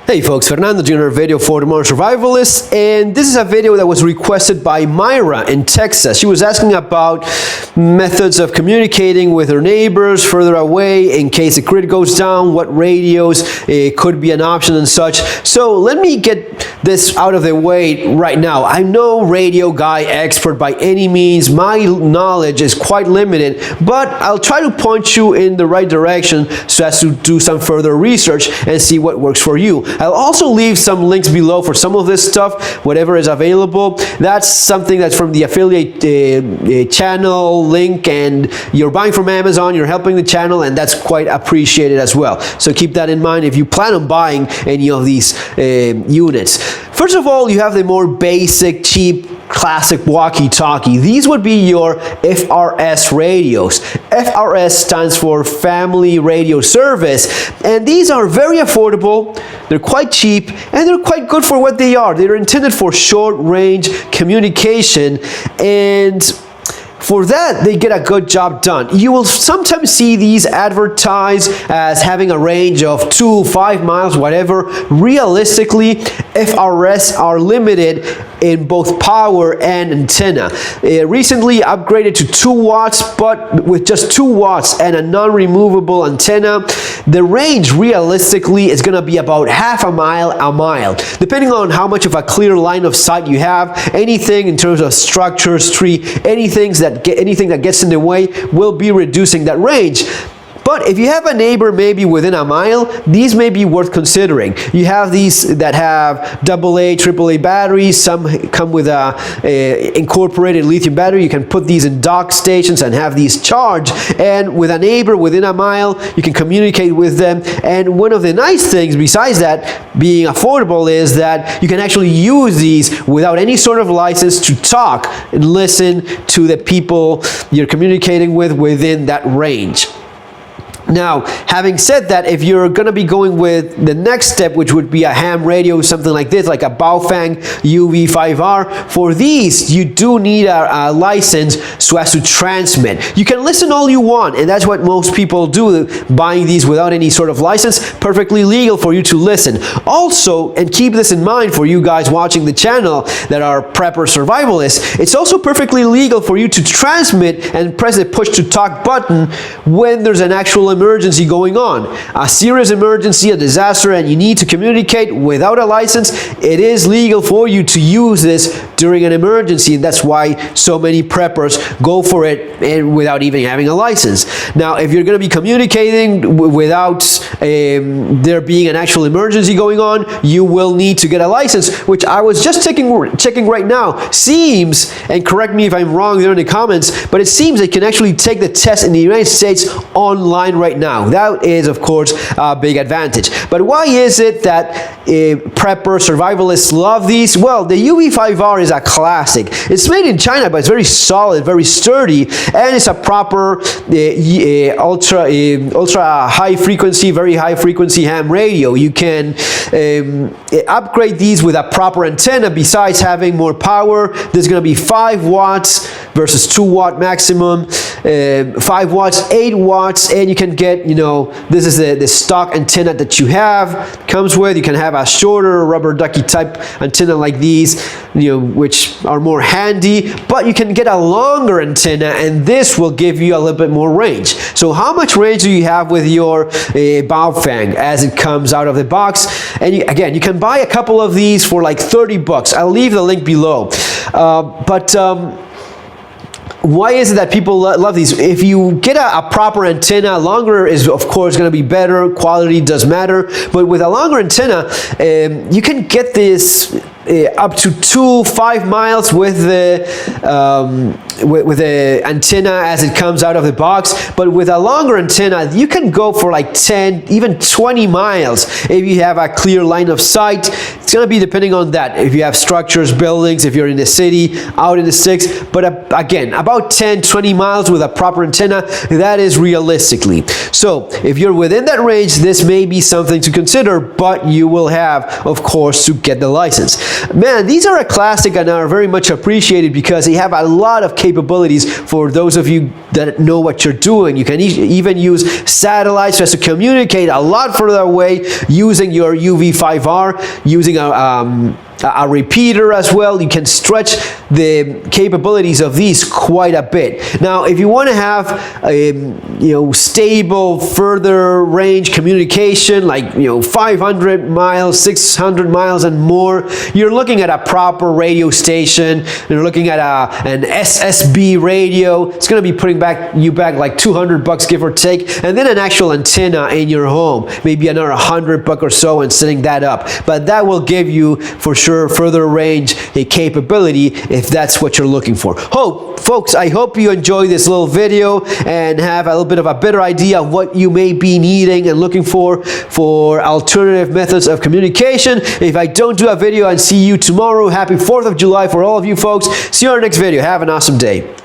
Hey folks, Fernando doing another video for the Modern Survivalist, and this is a video that was requested by Myra in Texas. She was asking about methods of communicating with her neighbors further away in case the grid goes down, what radios could be an option and such. So let me get this out of the way right now. I'm no radio guy expert by any means. My knowledge is quite limited, but I'll try to point you in the right direction so as to do some further research and see what works for you. I'll also leave some links below for some of this stuff, whatever is available. That's something that's from the affiliate channel link, and you're buying from Amazon, you're helping the channel, and that's quite appreciated as well. So keep that in mind if you plan on buying any of these units. First of all, you have the more basic, cheap, classic walkie-talkie. These would be your FRS radios. FRS stands for Family Radio Service, and these are very affordable, they're quite cheap, and they're quite good for what they are. They're intended for short-range communication, and for that, they get a good job done. You will sometimes see these advertised as having a range of 2, 5 miles, whatever. Realistically, FRS are limited in both power and antenna. Recently upgraded to 2 watts, but with just 2 watts and a non-removable antenna, the range realistically is going to be about half a mile, depending on how much of a clear line of sight you have. Anything in terms of structures, tree, anything that gets in the way will be reducing that range. But if you have a neighbor maybe within a mile, these may be worth considering. You have these that have AA, AAA batteries. Some come with a incorporated lithium battery. You can put these in dock stations and have these charge. And with a neighbor within a mile, you can communicate with them. And one of the nice things, besides that being affordable, is that you can actually use these without any sort of license to talk and listen to the people you're communicating with within that range. Now, having said that, if you're going to be going with the next step, which would be a ham radio, something like this, like a Baofeng UV5R, for these, you do need a license so as to transmit. You can listen all you want, and that's what most people do, buying these without any sort of license. Perfectly legal for you to listen. Also, and keep this in mind for you guys watching the channel that are prepper survivalists, it's also perfectly legal for you to transmit and press the push to talk button when there's an actual emergency going on, a serious emergency, a disaster, and you need to communicate without a license. It is legal for you to use this during an emergency, and that's why so many preppers go for it and without even having a license. Now, if you're going to be communicating without there being an actual emergency going on, you will need to get a license, which I was just checking right now. Seems, and correct me if I'm wrong there in the comments, but it seems they can actually take the test in the United States online right now. That is, of course, a big advantage. But why is it that prepper survivalists love these? Well, the UV5R is a classic. It's made in China, but it's very solid, very sturdy, and it's a proper ultra high frequency, very high frequency ham radio. You can upgrade these with a proper antenna. Besides having more power, there's going to be 5 watts versus 2 watt maximum, 5 watts, 8 watts, and you can get, this is the stock antenna that you have, comes with. You can have a shorter rubber ducky type antenna like these, which are more handy, but you can get a longer antenna, and this will give you a little bit more range. So how much range do you have with your Baofeng as it comes out of the box? And again, you can buy a couple of these for like 30 bucks. I'll leave the link below. Why is it that people love these? If you get a proper antenna, longer is of course going to be better. Quality does matter, but with a longer antenna, you can get this up to 5 miles with the antenna as it comes out of the box. But with a longer antenna, you can go for like 10, even 20 miles if you have a clear line of sight. It's going to be depending on that. If you have structures, buildings, if you're in the city, out in the sticks. But again, about 10, 20 miles with a proper antenna, that is realistically. So if you're within that range, this may be something to consider, but you will have, of course, to get the license. man, these are a classic and are very much appreciated because they have a lot of capabilities for those of you that know what you're doing. You can even use satellites just to communicate a lot further away using your UV5R, using a repeater as well. You can stretch the capabilities of these quite a bit. Now, if you want to have stable, further range communication, like 500 miles, 600 miles and more, you're looking at a proper radio station. You're looking at an SSB radio. It's going to be putting you back like $200, give or take, and then an actual antenna in your home, maybe another $100 or so, and setting that up. But that will give you for sure further range capability if that's what you're looking for. Folks, I hope you enjoyed this little video and have a little bit of a better idea of what you may be needing and looking for alternative methods of communication. If I don't do a video and see you tomorrow, happy 4th of July for all of you folks. See you on our next video. Have an awesome day.